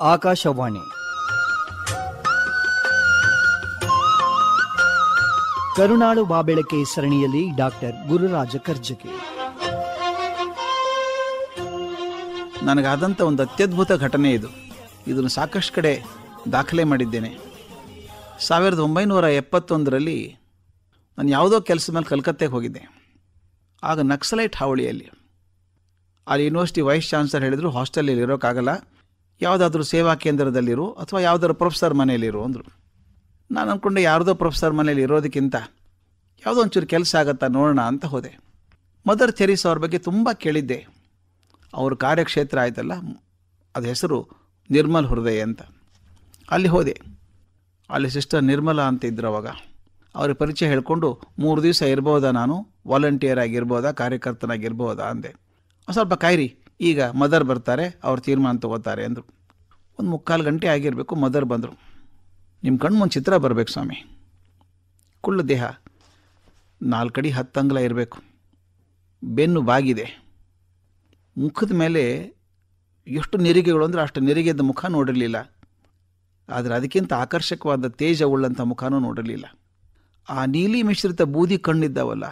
ಆಕಾಶವಾಣಿ ಕರುನಾಡು ಬಾಬೆಳಕೆ ಸರಣಿಯಲ್ಲಿ ಡಾಕ್ಟರ್ ಗುರುರಾಜ ಕರ್ಜಗಿ. ನನಗಾದಂಥ ಒಂದು ಅತ್ಯದ್ಭುತ ಘಟನೆ ಇದು. ಇದನ್ನು ಸಾಕಷ್ಟು ಕಡೆ ದಾಖಲೆ ಮಾಡಿದ್ದೇನೆ. 1971ರಲ್ಲಿ ನಾನು ಯಾವುದೋ ಕೆಲಸದ ಮೇಲೆ ಕಲ್ಕತ್ತೆಗೆ ಹೋಗಿದ್ದೆ. ಆಗ ನಕ್ಸಲೈಟ್ ಹಾವಳಿಯಲ್ಲಿ ಅಲ್ಲಿ ಯೂನಿವರ್ಸಿಟಿ ವೈಸ್ ಚಾನ್ಸಲರ್ ಹೇಳಿದರು, ಹಾಸ್ಟೆಲಲ್ಲಿ ಇರೋಕ್ಕಾಗಲ್ಲ, ಯಾವುದಾದ್ರೂ ಸೇವಾ ಕೇಂದ್ರದಲ್ಲಿರು ಅಥವಾ ಯಾವುದಾದ್ರು ಪ್ರೊಫೆಸರ್ ಮನೆಯಲ್ಲಿರು ಅಂದರು. ನಾನು ಅಂದ್ಕೊಂಡೆ ಯಾರ್ದೋ ಪ್ರೊಫೆಸರ್ ಮನೇಲಿ ಇರೋದಕ್ಕಿಂತ ಯಾವುದೋ ಒಂಚೂರು ಕೆಲಸ ಆಗತ್ತಾ ನೋಡೋಣ ಅಂತ ಹೋದೆ. ಮದರ್ ಥೆರೇಸಾ ಅವ್ರ ಬಗ್ಗೆ ತುಂಬ ಕೇಳಿದ್ದೆ. ಅವ್ರ ಕಾರ್ಯಕ್ಷೇತ್ರ ಆಯ್ತಲ್ಲ, ಅದು ಹೆಸರು ನಿರ್ಮಲ್ ಹೃದಯ ಅಂತ. ಅಲ್ಲಿ ಹೋದೆ. ಅಲ್ಲಿ ಸಿಸ್ಟರ್ ನಿರ್ಮಲಾ ಅಂತ ಇದ್ರು. ಅವಾಗ ಅವ್ರ ಪರಿಚಯ ಹೇಳಿಕೊಂಡು 3 ದಿವಸ ಇರ್ಬೋದಾ, ನಾನು ವಾಲಂಟಿಯರ್ ಆಗಿರ್ಬೋದಾ, ಕಾರ್ಯಕರ್ತನಾಗಿರ್ಬೋದಾ ಅಂದೆ. ಸ್ವಲ್ಪ ಕಾಯಿರಿ, ಈಗ ಮದರ್ ಬರ್ತಾರೆ, ಅವ್ರು ತೀರ್ಮಾನ ತಗೋತಾರೆ ಅಂದರು. 1 3/4 ಗಂಟೆ ಆಗಿರಬೇಕು. ಮದರ್ ಬಂದರು. ನಿಮ್ಮ ಕಣ್ಮುಂದೆ ಚಿತ್ರ ಬರಬೇಕು ಸ್ವಾಮಿ. ಕುಳ್ಳ ದೇಹ, 4 ಅಡಿ 10 ಅಂಗುಲ ಇರಬೇಕು, ಬೆನ್ನು ಬಾಗಿದೆ, ಮುಖದ ಮೇಲೆ ಎಷ್ಟು ನಿರಿಗೆಗಳು ಅಂದರೆ ಅಷ್ಟು ನಿರಿಗೆದ ಮುಖ ನೋಡಿರಲಿಲ್ಲ. ಆದರೆ ಅದಕ್ಕಿಂತ ಆಕರ್ಷಕವಾದ ತೇಜ ಉಳ್ಳಂಥ ಮುಖನೂ ನೋಡಿರಲಿಲ್ಲ. ಆ ನೀಲಿ ಮಿಶ್ರಿತ ಬೂದಿ ಕಣ್ಣಿದ್ದಾವಲ್ಲ,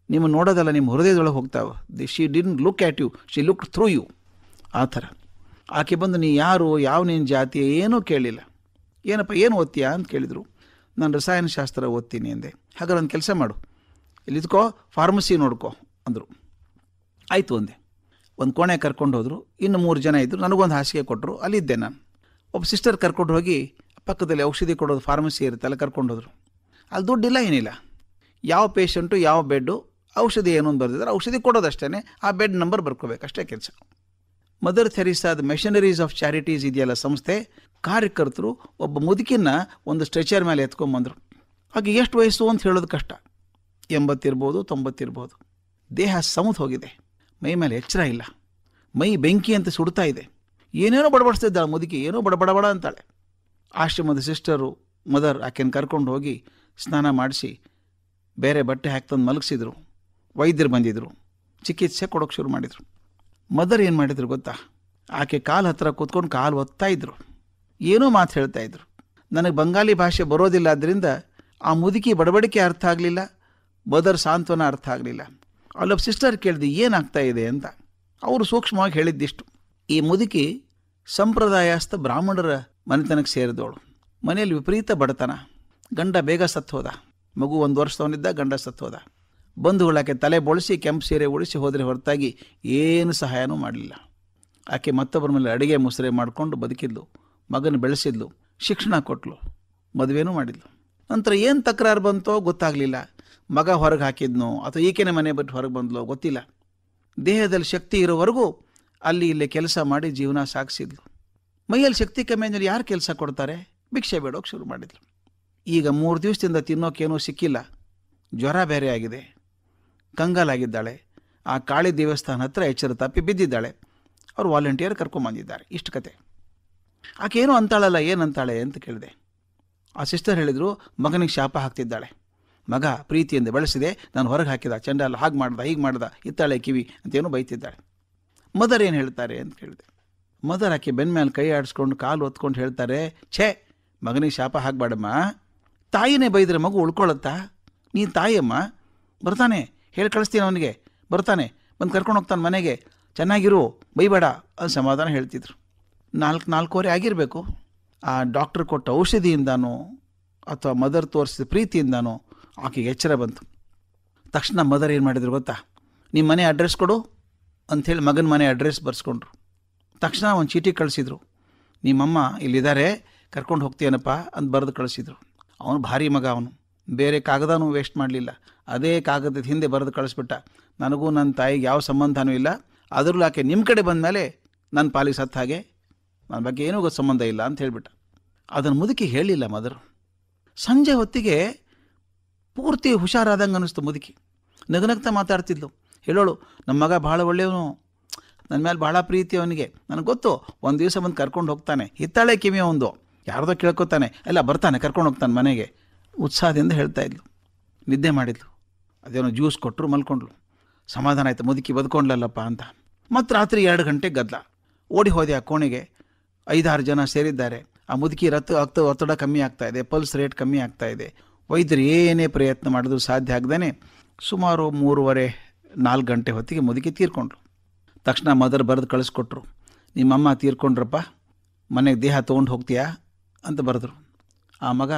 ನಿಮ್ಮ ನೋಡೋದಲ್ಲ, ನಿಮ್ಮ ಹೃದಯದೊಳಗೆ ಹೋಗ್ತಾವೆ. She didn't look at you, she look through you. ಆ ಥರ ಆಕೆ ಬಂದು, ನೀ ಯಾರು, ಯಾವ ನಿನ್ನ ಜಾತಿ ಏನೂ ಕೇಳಿಲ್ಲ. ಏನಪ್ಪ ಏನು ಓದ್ತೀಯಾ ಅಂತ ಕೇಳಿದರು. ನಾನು ರಸಾಯನಶಾಸ್ತ್ರ ಓದ್ತೀನಿ ಅಂದೆ. ಹಾಗಾದ್ರೆ ಒಂದು ಕೆಲಸ ಮಾಡು, ಇಲ್ಲಿದ್ಕೋ, ಫಾರ್ಮಸಿ ನೋಡ್ಕೋ ಅಂದರು. ಆಯಿತು ಅಂದೆ. ಒಂದು ಕೋಣೆ ಕರ್ಕೊಂಡು ಹೋದರು. ಇನ್ನು 3 ಜನ ಇದ್ದರು. ನನಗೊಂದು ಹಾಸಿಗೆ ಕೊಟ್ಟರು. ಅಲ್ಲಿದ್ದೆ ನಾನು. ಒಬ್ಬ ಸಿಸ್ಟರ್ ಕರ್ಕೊಂಡು ಹೋಗಿ ಪಕ್ಕದಲ್ಲಿ ಔಷಧಿ ಕೊಡೋದು ಫಾರ್ಮಸಿ ಇರುತ್ತಲ್ಲ, ಕರ್ಕೊಂಡು ಹೋದರು. ಅಲ್ಲಿ ದುಡ್ಡಿಲ್ಲ, ಏನಿಲ್ಲ. ಯಾವ ಪೇಷಂಟು, ಯಾವ ಬೆಡ್ಡು, ಔಷಧಿ ಏನು ಅಂತ ಬರೆದಿದ್ದಾರೆ, ಔಷಧಿ ಕೊಡೋದಷ್ಟೇ, ಆ ಬೆಡ್ ನಂಬರ್ ಬರ್ಕೋಬೇಕು, ಅಷ್ಟೇ ಕೆಲಸ. ಮದರ್ ಥೆರೇಸಾದ ಮಿಷನರೀಸ್ ಆಫ್ ಚಾರಿಟೀಸ್ ಇದೆಯಲ್ಲ ಸಂಸ್ಥೆ, ಕಾರ್ಯಕರ್ತರು ಒಬ್ಬ ಮುದುಕಿನ ಒಂದು ಸ್ಟ್ರೆಚರ್ ಮೇಲೆ ಎತ್ಕೊಂಬಂದರು. ಹಾಗೆ ಎಷ್ಟು ವಯಸ್ಸು ಅಂತ ಹೇಳೋದು ಕಷ್ಟ. 80 ಇರ್ಬೋದು, 90 ಇರ್ಬೋದು. ದೇಹ ಸಮುದ್ ಹೋಗಿದೆ, ಮೈ ಮೇಲೆ ಎಚ್ಚರ ಇಲ್ಲ, ಮೈ ಬೆಂಕಿ ಅಂತ ಸುಡ್ತಾ ಇದೆ. ಏನೇನೋ ಬಡಬಡಿಸ್ತಿದ್ದಾಳೆ ಮುದುಕಿ, ಏನೋ ಬಡಬಡಬಡ ಅಂತಾಳೆ. ಆಶ್ರಮದ ಸಿಸ್ಟರು ಮದರ್ ಆಕೆನ ಕರ್ಕೊಂಡು ಹೋಗಿ ಸ್ನಾನ ಮಾಡಿಸಿ ಬೇರೆ ಬಟ್ಟೆ ಹಾಕ್ತಂದು ಮಲಗಿಸಿದ್ರು. ವೈದ್ಯರು ಬಂದಿದ್ದರು, ಚಿಕಿತ್ಸೆ ಕೊಡೋಕೆ ಶುರು ಮಾಡಿದರು. ಮದರ್ ಏನು ಮಾಡಿದ್ರು ಗೊತ್ತಾ? ಆಕೆ ಕಾಲು ಹತ್ತಿರ ಕೂತ್ಕೊಂಡು ಕಾಲು ಒತ್ತಾ ಇದ್ರು, ಏನೋ ಮಾತು ಹೇಳ್ತಾ ಇದ್ರು. ನನಗೆ ಬಂಗಾಲಿ ಭಾಷೆ ಬರೋದಿಲ್ಲ, ಆದ್ದರಿಂದ ಆ ಮುದುಕಿ ಬಡಬಡಿಕೆ ಅರ್ಥ ಆಗಲಿಲ್ಲ, ಮದರ್ ಸಾಂತ್ವನ ಅರ್ಥ ಆಗಲಿಲ್ಲ. ಅಲ್ಲೊಬ್ಬ ಸಿಸ್ಟರ್ ಕೇಳಿದೆ, ಏನಾಗ್ತಾ ಇದೆ ಅಂತ. ಅವರು ಸೂಕ್ಷ್ಮವಾಗಿ ಹೇಳಿದ್ದಿಷ್ಟು: ಈ ಮುದುಕಿ ಸಂಪ್ರದಾಯಸ್ಥ ಬ್ರಾಹ್ಮಣರ ಮನೆತನಕ್ಕೆ ಸೇರಿದವಳು. ಮನೆಯಲ್ಲಿ ವಿಪರೀತ ಬಡತನ, ಗಂಡ ಬೇಗ ಸತ್ತೋದ, ಮಗು 1 ವರ್ಷದವನಿದ್ದ, ಗಂಡ ಸತ್ತೋದ. ಬಂಧುಗಳಾಕೆ ತಲೆ ಬೋಳಿಸಿ ಕೆಂಪು ಸೀರೆ ಉಳಿಸಿ ಹೋದರೆ ಹೊರತಾಗಿ ಏನು ಸಹಾಯನೂ ಮಾಡಲಿಲ್ಲ. ಆಕೆ ಮತ್ತೊಬ್ಬರ ಮೇಲೆ ಅಡುಗೆ ಮುಸುರೆ ಮಾಡಿಕೊಂಡು ಬದುಕಿದ್ಲು, ಮಗನ ಬೆಳೆಸಿದ್ಲು, ಶಿಕ್ಷಣ ಕೊಟ್ಟಲು, ಮದುವೆನೂ ಮಾಡಿದ್ಲು. ನಂತರ ಏನು ತಕರಾರು ಬಂತೋ ಗೊತ್ತಾಗಲಿಲ್ಲ. ಮಗ ಹೊರಗೆ ಹಾಕಿದ್ನೋ ಅಥವಾ ಈಕೆನೇ ಮನೆ ಬಿಟ್ಟು ಹೊರಗೆ ಬಂದ್ಲೋ ಗೊತ್ತಿಲ್ಲ. ದೇಹದಲ್ಲಿ ಶಕ್ತಿ ಇರೋವರೆಗೂ ಅಲ್ಲಿ ಇಲ್ಲೇ ಕೆಲಸ ಮಾಡಿ ಜೀವನ ಸಾಗಿಸಿದ್ಲು. ಮೈಯಲ್ಲಿ ಶಕ್ತಿ ಕಮ್ಮಿ ಅಂದರೆ ಯಾರು ಕೆಲಸ ಕೊಡ್ತಾರೆ? ಭಿಕ್ಷೆ ಬೇಡೋಕೆ ಶುರು ಮಾಡಿದ್ಲು. ಈಗ 3 ದಿವಸದಿಂದ ತಿನ್ನೋಕೇನೂ ಸಿಕ್ಕಿಲ್ಲ, ಜ್ವರ ಬೇರೆ ಆಗಿದೆ, ಕಂಗಾಲಾಗಿದ್ದಾಳೆ. ಆ ಕಾಳಿ ದೇವಸ್ಥಾನ ಹತ್ರ ಎಚ್ಚರ ತಪ್ಪಿ ಬಿದ್ದಿದ್ದಾಳೆ. ಅವರು ವಾಲಂಟಿಯರ್ ಕರ್ಕೊಂಬಂದಿದ್ದಾರೆ. ಇಷ್ಟು ಕತೆ. ಆಕೆ ಏನೋ ಅಂತಾಳಲ್ಲ, ಏನಂತಾಳೆ ಅಂತ ಕೇಳಿದೆ. ಆ ಸಿಸ್ಟರ್ ಹೇಳಿದರು, ಮಗನಿಗೆ ಶಾಪ ಹಾಕ್ತಿದ್ದಾಳೆ. ಮಗ ಪ್ರೀತಿಯಿಂದ ಬೆಳೆಸಿದೆ, ನಾನು ಹೊರಗೆ ಹಾಕಿದ, ಚಂಡಾಲ ಹಾಗೆ ಮಾಡ್ದ, ಹೀಗೆ ಮಾಡ್ದ, ಇತ್ತಾಳೆ ಕಿವಿ ಅಂತೇನೋ ಬೈತಿದ್ದಾಳೆ. ಮದರ್ ಏನು ಹೇಳ್ತಾರೆ ಅಂತ ಕೇಳಿದೆ. ಮದರ್ ಆಕೆ ಬೆನ್ನ ಮೇಲೆ ಕೈ ಆಡಿಸ್ಕೊಂಡು ಕಾಲು ಒತ್ಕೊಂಡು ಹೇಳ್ತಾರೆ, ಛೇ, ಮಗನಿಗೆ ಶಾಪ ಹಾಕಬೇಡಮ್ಮ, ತಾಯಿನೇ ಬೈದರೆ ಮಗು ಉಳ್ಕೊಳ್ಳುತ್ತಾ? ನೀನು ತಾಯಿಯಮ್ಮ, ಬರ್ತಾನೆ, ಹೇಳಿ ಕಳಿಸ್ತೀನಿ ಅವನಿಗೆ, ಬರ್ತಾನೆ, ಬಂದು ಕರ್ಕೊಂಡು ಹೋಗ್ತಾನೆ ಮನೆಗೆ, ಚೆನ್ನಾಗಿರು, ಬೈಬೇಡ ಅದು ಸಮಾಧಾನ ಹೇಳ್ತಿದ್ರು. 4:45 ಆಗಿರಬೇಕು. ಆ ಡಾಕ್ಟ್ರ್ ಕೊಟ್ಟ ಔಷಧಿಯಿಂದಾನೋ ಅಥವಾ ಮದರ್ ತೋರಿಸಿದ ಪ್ರೀತಿಯಿಂದಾನೋ ಆಕೆಗೆ ಎಚ್ಚರ ಬಂತು. ತಕ್ಷಣ ಮದರ್ ಏನು ಮಾಡಿದ್ರು ಗೊತ್ತಾ? ನಿಮ್ಮ ಮನೆ ಅಡ್ರೆಸ್ ಕೊಡು ಅಂಥೇಳಿ ಮಗನ ಮನೆ ಅಡ್ರೆಸ್ ಬರ್ಸ್ಕೊಂಡ್ರು. ತಕ್ಷಣ ಒಂದು ಚೀಟಿ ಕಳಿಸಿದ್ರು. ನಿಮ್ಮಮ್ಮ ಇಲ್ಲಿದ್ದಾರೆ, ಕರ್ಕೊಂಡು ಹೋಗ್ತೀಯನಪ್ಪ ಅಂತ ಬರೆದು ಕಳಿಸಿದ್ರು. ಅವನು ಭಾರಿ ಮಗ, ಅವನು ಬೇರೆ ಕಾಗದನೂ ವೇಸ್ಟ್ ಮಾಡಲಿಲ್ಲ, ಅದೇ ಕಾಗದದ ಹಿಂದೆ ಬರೆದು ಕಳಿಸ್ಬಿಟ್ಟ, ನನಗೂ ನನ್ನ ತಾಯಿಗೆ ಯಾವ ಸಂಬಂಧನೂ ಇಲ್ಲ, ಅದರಲ್ಲೂ ಆಕೆ ನಿಮ್ಮ ಕಡೆ ಬಂದ ಮೇಲೆ ನನ್ನ ಪಾಲಿಗೆ ಸತ್ತ ಹಾಗೆ, ನನ್ನ ಬಗ್ಗೆ ಏನೂ ಗೊತ್ತು ಸಂಬಂಧ ಇಲ್ಲ ಅಂತ ಹೇಳಿಬಿಟ್ಟ. ಅದನ್ನು ಮುದುಕಿ ಹೇಳಿಲ್ಲ ಮದರು. ಸಂಜೆ ಹೊತ್ತಿಗೆ ಪೂರ್ತಿ ಹುಷಾರಾದಂಗೆ ಅನ್ನಿಸ್ತು ಮುದುಕಿ. ನಗನಗ್ತಾ ಮಾತಾಡ್ತಿದ್ಲು. ಹೇಳೋಳು, ನಮ್ಮ ಮಗ ಭಾಳ ಒಳ್ಳೆಯವನು, ನನ್ನ ಮೇಲೆ ಭಾಳ ಪ್ರೀತಿ ಅವನಿಗೆ, ನನಗೆ ಗೊತ್ತು, ಒಂದು ದಿವಸ ಬಂದು ಕರ್ಕೊಂಡು ಹೋಗ್ತಾನೆ, ಹಿತ್ತಾಳೆ ಕಿವಿ ಒಂದು, ಯಾರ್ದೋ ಕೇಳ್ಕೊತಾನೆ, ಎಲ್ಲ ಬರ್ತಾನೆ, ಕರ್ಕೊಂಡು ಹೋಗ್ತಾನೆ ಮನೆಗೆ, ಉತ್ಸಾಹದಿಂದ ಹೇಳ್ತಾ ಇದ್ಲು. ನಿದ್ದೆ ಮಾಡಿದ್ಲು. ಅದೇನೋ ಜ್ಯೂಸ್ ಕೊಟ್ಟರು, ಮಲ್ಕೊಂಡ್ಲು. ಸಮಾಧಾನ ಆಯಿತು, ಮುದುಕಿ ಬದುಕೊಂಡ್ಲಲ್ಲಪ್ಪ ಅಂತ. ಮತ್ತು ರಾತ್ರಿ 2 ಗಂಟೆಗೆ ಗದ್ದಲ. ಓಡಿ ಹೋದೆ ಆ ಕೋಣೆಗೆ. 5-6 ಜನ ಸೇರಿದ್ದಾರೆ. ಆ ಮುದುಕಿ ಒತ್ತಡ ಕಮ್ಮಿ ಆಗ್ತಾ ಇದೆ, ಪಲ್ಸ್ ರೇಟ್ ಕಮ್ಮಿ ಆಗ್ತಾ ಇದೆ. ವೈದ್ಯರು ಏನೇ ಪ್ರಯತ್ನ ಮಾಡಿದ್ರು ಸಾಧ್ಯ ಆಗದೇನೆ ಸುಮಾರು 3:30-4 ಗಂಟೆ ಹೊತ್ತಿಗೆ ಮುದುಕಿ ತೀರ್ಕೊಂಡ್ರು. ತಕ್ಷಣ ಮದರ್ ಬರೆದು ಕಳಿಸ್ಕೊಟ್ರು, ನಿಮ್ಮಮ್ಮ ತೀರ್ಕೊಂಡ್ರಪ್ಪ, ಮನೆಗೆ ದೇಹ ತೊಗೊಂಡು ಹೋಗ್ತೀಯಾ ಅಂತ ಬರೆದ್ರು. ಆ ಮಗ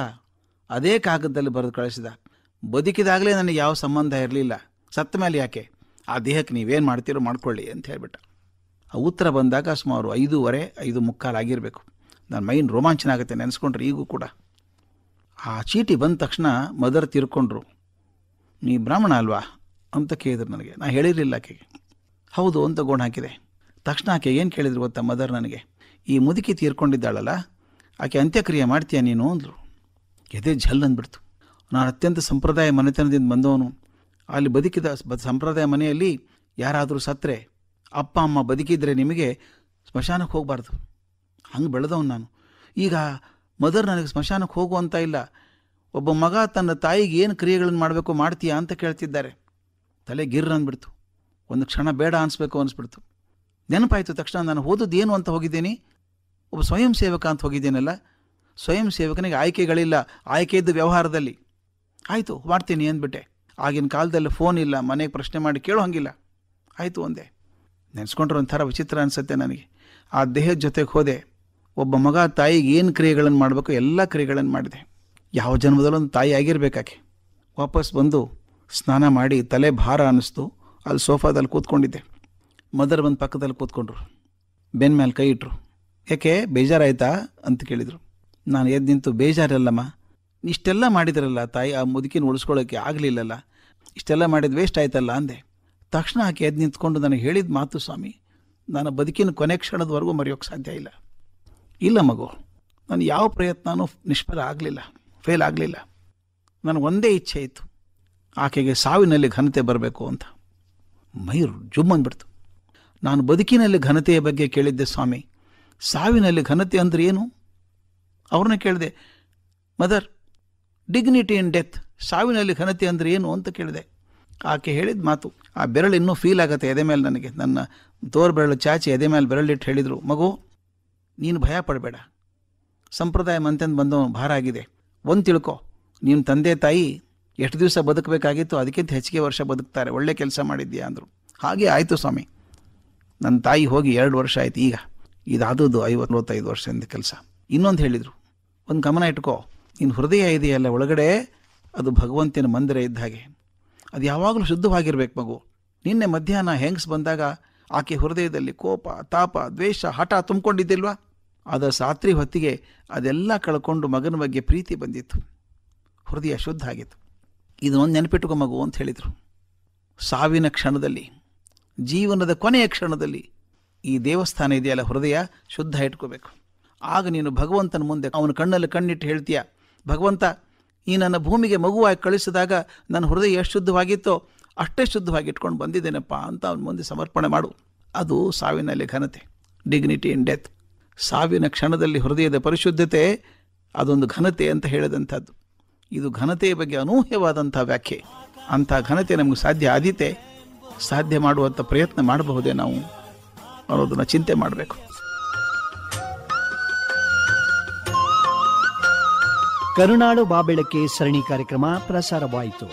ಅದೇ ಕಾಗದದಲ್ಲಿ ಬರೆದು ಕಳಿಸಿದ, ಬದುಕಿದಾಗಲೇ ನನಗೆ ಯಾವ ಸಂಬಂಧ ಇರಲಿಲ್ಲ, ಸತ್ತ ಮೇಲೆ ಯಾಕೆ, ಆ ದೇಹಕ್ಕೆ ನೀವೇನು ಮಾಡ್ತೀರೋ ಮಾಡ್ಕೊಳ್ಳಿ ಅಂತ ಹೇಳಿಬಿಟ್ಟ. ಆ ಉತ್ತರ ಬಂದಾಗ ಸುಮಾರು 5:15 ಆಗಿರಬೇಕು. ನನ್ನ ಮೈನ್ ರೋಮಾಂಚನ ಆಗುತ್ತೆ ನೆನೆಸ್ಕೊಂಡ್ರೆ ಈಗೂ ಕೂಡ. ಆ ಚೀಟಿ ಬಂದ ತಕ್ಷಣ ಮದರ್ ತೀರ್ಕೊಂಡ್ರು. ನೀ ಬ್ರಾಹ್ಮಣ ಅಲ್ವಾ ಅಂತ ಕೇಳಿದ್ರು ನನಗೆ. ನಾನು ಹೇಳಿರಲಿಲ್ಲ ಆಕೆಗೆ. ಹೌದು ಅಂತ ಗೋಣ ಹಾಕಿದೆ. ತಕ್ಷಣ ಆಕೆ ಏನು ಕೇಳಿದ್ರು ಗೊತ್ತಾ ಮದರ್ ನನಗೆ, ಈ ಮುದುಕಿ ತೀರ್ಕೊಂಡಿದ್ದಾಳಲ್ಲ ಆಕೆ ಅಂತ್ಯಕ್ರಿಯೆ ಮಾಡ್ತೀಯ ನೀನು ಅಂದರು. ಎದೆ ಝಲ್ ಅಂದ್ಬಿಡ್ತು. ನಾನು ಅತ್ಯಂತ ಸಂಪ್ರದಾಯ ಮನೆತನದಿಂದ ಬಂದವನು. ಅಲ್ಲಿ ಬದುಕಿದ ಸಂಪ್ರದಾಯ ಮನೆಯಲ್ಲಿ ಯಾರಾದರೂ ಸತ್ತರೆ, ಅಪ್ಪ ಅಮ್ಮ ಬದುಕಿದ್ರೆ ನಿಮಗೆ ಸ್ಮಶಾನಕ್ಕೆ ಹೋಗಬಾರ್ದು. ಹಂಗೆ ಬೆಳೆದವನು ನಾನು. ಈಗ ಮದರ್ ನನಗೆ ಸ್ಮಶಾನಕ್ಕೆ ಹೋಗು ಅಂತ ಇಲ್ಲ, ಒಬ್ಬ ಮಗ ತನ್ನ ತಾಯಿಗೆ ಏನು ಕ್ರಿಯೆಗಳನ್ನು ಮಾಡಬೇಕು ಮಾಡ್ತೀಯಾ ಅಂತ ಕೇಳ್ತಿದ್ದಾರೆ. ತಲೆ ಗಿರ್ರ ಅಂದ್ಬಿಡ್ತು. ಒಂದು ಕ್ಷಣ ಬೇಡ ಅನಿಸ್ಬೇಕು ಅನಿಸ್ಬಿಡ್ತು. ನೆನಪಾಯಿತು ತಕ್ಷಣ ನಾನು ಓದೋದು ಏನು ಅಂತ ಹೋಗಿದ್ದೀನಿ, ಒಬ್ಬ ಸ್ವಯಂ ಸೇವಕ ಅಂತ ಹೋಗಿದ್ದೇನಲ್ಲ. ಸ್ವಯಂ ಸೇವಕನಿಗೆ ಆಯ್ಕೆಗಳಿಲ್ಲ, ಆಯ್ಕೆ ಇದ್ದು ವ್ಯವಹಾರದಲ್ಲಿ. ಆಯಿತು ಮಾಡ್ತೀನಿ ಅಂದ್ಬಿಟ್ಟೆ. ಆಗಿನ ಕಾಲದಲ್ಲಿ ಫೋನ್ ಇಲ್ಲ, ಮನೆಗೆ ಪ್ರಶ್ನೆ ಮಾಡಿ ಕೇಳೋ ಹಂಗಿಲ್ಲ. ಆಯಿತು ಒಂದೇ. ನೆನೆಸ್ಕೊಂಡ್ರೆ ಒಂಥರ ವಿಚಿತ್ರ ಅನಿಸುತ್ತೆ ನನಗೆ. ಆ ದೇಹದ ಜೊತೆಗೆ ಹೋದೆ. ಒಬ್ಬ ಮಗ ತಾಯಿಗೆ ಏನು ಕ್ರಿಯೆಗಳನ್ನು ಮಾಡಬೇಕು ಎಲ್ಲ ಕ್ರಿಯೆಗಳನ್ನು ಮಾಡಿದೆ. ಯಾವ ಜನ್ಮದಲ್ಲೊಂದು ತಾಯಿ ಆಗಿರಬೇಕಾಕೆ. ವಾಪಸ್ ಬಂದು ಸ್ನಾನ ಮಾಡಿ ತಲೆ ಭಾರ ಅನ್ನಿಸ್ತು. ಅಲ್ಲಿ ಸೋಫಾದಲ್ಲಿ ಕೂತ್ಕೊಂಡಿದ್ದೆ. ಮದರ್ ಬಂದು ಪಕ್ಕದಲ್ಲಿ ಕೂತ್ಕೊಂಡ್ರು, ಬೆನ್ನ ಮೇಲೆ ಕೈ ಇಟ್ಟರು. ಯಾಕೆ ಬೇಜಾರಾಯ್ತಾ ಅಂತ ಕೇಳಿದರು. ನಾನು ಎದ್ದು ನಿಂತು, ಬೇಜಾರಲ್ಲಮ್ಮ, ಇಷ್ಟೆಲ್ಲ ಮಾಡಿದ್ರಲ್ಲ ತಾಯಿ, ಆ ಮುದುಕಿನ ಉಳಿಸ್ಕೊಳ್ಳೋಕ್ಕೆ ಆಗಲಿಲ್ಲಲ್ಲ, ಇಷ್ಟೆಲ್ಲ ಮಾಡಿದ ವೇಸ್ಟ್ ಆಯ್ತಲ್ಲ ಅಂದೆ. ತಕ್ಷಣ ಆಕೆ ಎದ್ದು ನಿಂತ್ಕೊಂಡು ನನಗೆ ಹೇಳಿದ ಮಾತು, ಸ್ವಾಮಿ, ನಾನು ಬದುಕಿನ ಕೊನೆ ಕ್ಷಣದವರೆಗೂ ಮರೆಯೋಕ್ಕೆ ಸಾಧ್ಯ ಇಲ್ಲ. ಇಲ್ಲ ಮಗು, ನಾನು ಯಾವ ಪ್ರಯತ್ನನೂ ನಿಷ್ಫಲ ಆಗಲಿಲ್ಲ, ಫೇಲ್ ಆಗಲಿಲ್ಲ. ನನಗೆ ಒಂದೇ ಇಚ್ಛೆ ಇತ್ತು, ಆಕೆಗೆ ಸಾವಿನಲ್ಲಿ ಘನತೆ ಬರಬೇಕು ಅಂತ. ಮೈರು ಜುಮ್ ಅಂದ್ಬಿಡ್ತು. ನಾನು ಬದುಕಿನಲ್ಲಿ ಘನತೆಯ ಬಗ್ಗೆ ಕೇಳಿದ್ದೆ ಸ್ವಾಮಿ, ಸಾವಿನಲ್ಲಿ ಘನತೆ ಅಂದರೆ ಏನು? ಅವ್ರನ್ನ ಕೇಳಿದೆ, ಮದರ್, ಡಿಗ್ನಿಟಿ ಇನ್ ಡೆತ್, ಸಾವಿನಲ್ಲಿ ಘನತೆ ಅಂದರೆ ಏನು ಅಂತ ಕೇಳಿದೆ. ಆಕೆ ಹೇಳಿದ ಮಾತು, ಆ ಬೆರಳು ಇನ್ನೂ ಫೀಲ್ ಆಗುತ್ತೆ ಎದೆ ಮೇಲೆ ನನಗೆ. ನನ್ನ ತೋರು ಬೆರಳು ಚಾಚಿ ಎದೆ ಮೇಲೆ ಬೆರಳಿಟ್ಟು ಹೇಳಿದರು, ಮಗು ನೀನು ಭಯ ಪಡಬೇಡ, ಸಂಪ್ರದಾಯ ಮಂತಂದು ಬಂದವನು ಭಾರ ಆಗಿದೆ. ಒಂದು ತಿಳ್ಕೊ, ನಿಮ್ಮ ತಂದೆ ತಾಯಿ ಎಷ್ಟು ದಿವಸ ಬದುಕಬೇಕಾಗಿತ್ತು ಅದಕ್ಕಿಂತ ಹೆಚ್ಚಿಗೆ ವರ್ಷ ಬದುಕ್ತಾರೆ, ಒಳ್ಳೆ ಕೆಲಸ ಮಾಡಿದ್ದೀಯಾ ಅಂದರು. ಹಾಗೆ ಆಯಿತು ಸ್ವಾಮಿ. ನನ್ನ ತಾಯಿ ಹೋಗಿ 2 ವರ್ಷ ಆಯಿತು. ಈಗ ಇದಾದದ್ದು 50-55 ವರ್ಷದಿಂದ ಕೆಲಸ. ಇನ್ನೊಂದು ಹೇಳಿದರು, ಒಂದು ಗಮನ ಇಟ್ಕೋ, ನಿನ್ನ ಹೃದಯ ಇದೆಯಲ್ಲ ಒಳಗಡೆ, ಅದು ಭಗವಂತನ ಮಂದಿರ ಇದ್ದ ಹಾಗೆ, ಅದು ಯಾವಾಗಲೂ ಶುದ್ಧವಾಗಿರ್ಬೇಕು ಮಗು. ನಿನ್ನೆ ಮಧ್ಯಾಹ್ನ ಹೆಂಗ್ಸ್ ಬಂದಾಗ ಆಕೆ ಹೃದಯದಲ್ಲಿ ಕೋಪ, ತಾಪ, ದ್ವೇಷ, ಹಠ ತುಂಬಿಕೊಂಡಿದ್ದಿಲ್ವಾ? ಆದ ರಾತ್ರಿ ಹೊತ್ತಿಗೆ ಅದೆಲ್ಲ ಕಳ್ಕೊಂಡು ಮಗನ ಬಗ್ಗೆ ಪ್ರೀತಿ ಬಂದಿತ್ತು, ಹೃದಯ ಶುದ್ಧ ಆಗಿತ್ತು. ಇದನ್ನೊಂದು ನೆನಪಿಟ್ಟುಕೊ ಮಗು ಅಂತ ಹೇಳಿದರು. ಸಾವಿನ ಕ್ಷಣದಲ್ಲಿ, ಜೀವನದ ಕೊನೆಯ ಕ್ಷಣದಲ್ಲಿ ಈ ದೇವಸ್ಥಾನ ಇದೆಯಲ್ಲ ಹೃದಯ ಶುದ್ಧ ಇಟ್ಕೋಬೇಕು. ಆಗ ನೀನು ಭಗವಂತನ ಮುಂದೆ ಅವನ ಕಣ್ಣಲ್ಲಿ ಕಣ್ಣಿಟ್ಟು ಹೇಳ್ತೀಯ, ಭಗವಂತ, ಈ ನನ್ನ ಭೂಮಿಗೆ ಮಗುವಾಗಿ ಕಳಿಸಿದಾಗ ನನ್ನ ಹೃದಯ ಎಷ್ಟು ಶುದ್ಧವಾಗಿತ್ತೋ ಅಷ್ಟೇ ಶುದ್ಧವಾಗಿ ಇಟ್ಕೊಂಡು ಬಂದಿದ್ದೇನಪ್ಪ ಅಂತ ಅವನ ಮುಂದೆ ಸಮರ್ಪಣೆ ಮಾಡು. ಅದು ಸಾವಿನಲ್ಲಿ ಘನತೆ, ಡಿಗ್ನಿಟಿ ಇನ್ ಡೆತ್. ಸಾವಿನ ಕ್ಷಣದಲ್ಲಿ ಹೃದಯದ ಪರಿಶುದ್ಧತೆ ಅದೊಂದು ಘನತೆ ಅಂತ ಹೇಳಿದಂಥದ್ದು. ಇದು ಘನತೆಯ ಬಗ್ಗೆ ಅನೂಹ್ಯವಾದಂಥ ವ್ಯಾಖ್ಯೆ. ಅಂಥ ಘನತೆ ನಮಗೆ ಸಾಧ್ಯ ಆದೀತೆ, ಸಾಧ್ಯ ಮಾಡುವಂಥ ಪ್ರಯತ್ನ ಮಾಡಬಹುದೇ ನಾವು ಅನ್ನೋದನ್ನು ಚಿಂತೆ ಮಾಡಬೇಕು. ಕರುನಾಡು ಬಾಬೆಳಕೆ ಸರಣಿ ಕಾರ್ಯಕ್ರಮ ಪ್ರಸಾರವಾಯಿತು.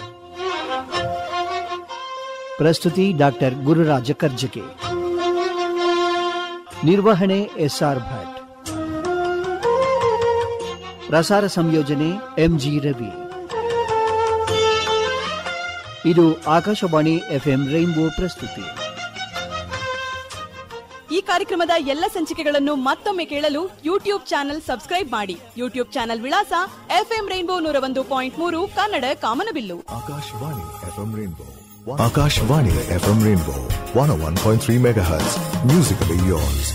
ಪ್ರಸ್ತುತಿ ಡಾಕ್ಟರ್ ಗುರುರಾಜ ಕರ್ಜಗೆ, ನಿರ್ವಹಣೆ SR ಭಟ್, ಪ್ರಸಾರ ಸಂಯೋಜನೆ MG ರವಿ. ಇದು ಆಕಾಶವಾಣಿ FM ರೈನ್ಬೋ ಪ್ರಸ್ತುತಿ. ಈ ಕಾರ್ಯಕ್ರಮದ ಎಲ್ಲ ಸಂಚಿಕೆಗಳನ್ನು ಮತ್ತೊಮ್ಮೆ ಕೇಳಲು ಯೂಟ್ಯೂಬ್ ಚಾನೆಲ್ ಸಬ್ಸ್ಕ್ರೈಬ್ ಮಾಡಿ. ಯೂಟ್ಯೂಬ್ ಚಾನೆಲ್ ವಿಳಾಸ FM ರೈನ್ಬೋ 101.3 ಕನ್ನಡ ಕಾಮನಬಿಲ್ಲು. Akashvani FM rainbow, Akashvani FM rainbow 101.3 MHz. Musically yours.